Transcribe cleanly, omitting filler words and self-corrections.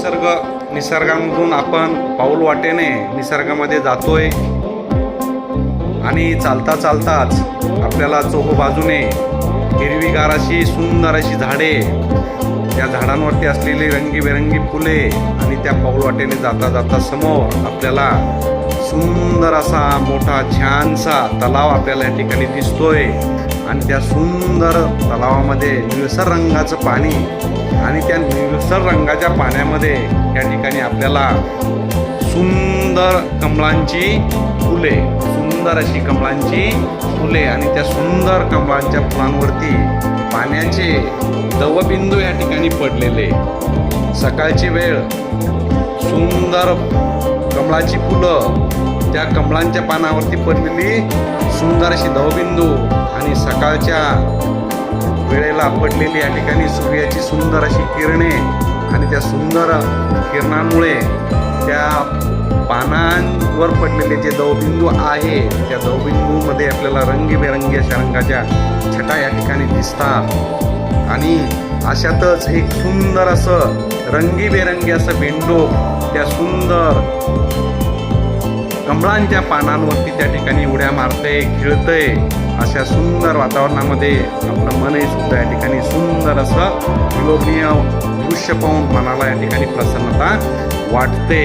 निसर्गामधून आपण पाऊल वाटेने निसर्गामध्ये जातोय आणि चालता चालताच आपल्याला चोहोबाजूने हिरवीगार अशी सुंदर अशी झाडे, त्या झाडांवरती असलेली रंगीबेरंगी फुले आणि त्या पाऊल वाटेने जाता जाता समोर आपल्याला सुंदर असा मोठा छानसा तलाव आपल्याला या ठिकाणी दिसतोय आणि त्या सुंदर तलावामध्ये निळसर रंगाचं पाणी आणि त्या निळसर रंगाच्या पाण्यामध्ये या ठिकाणी आपल्याला सुंदर कमळांची फुले, सुंदर अशी कमळांची फुले आणि त्या सुंदर कमळांच्या फुलांवरती पाण्याचे दवबिंदू या ठिकाणी पडलेले. सकाळची वेळ, सुंदर कमळाची फुलं, त्या कमळांच्या पानावरती पडलेली सुंदर अशी दवबिंदू आणि सकाळच्या वेळेला पडलेली या ठिकाणी सूर्याची सुंदर अशी किरणे आणि त्या सुंदर किरणांमुळे त्या पानांवर पडलेले जे दवबिंदू आहे त्या दवबिंदूमध्ये आपल्याला रंगीबेरंगी अशा रंगाच्या छटा या ठिकाणी दिसतात आणि अशातच एक सुंदर असं रंगीबेरंगी असं बेंडोक त्या सुंदर कमळांच्या पानांवरती त्या ठिकाणी उड्या मारतंय, खेळतंय. अशा सुंदर वातावरणामध्ये आपलं मनही सुद्धा या ठिकाणी सुंदर असं विलोभनीय दृश्य पाहून मनाला या ठिकाणी प्रसन्नता वाटते.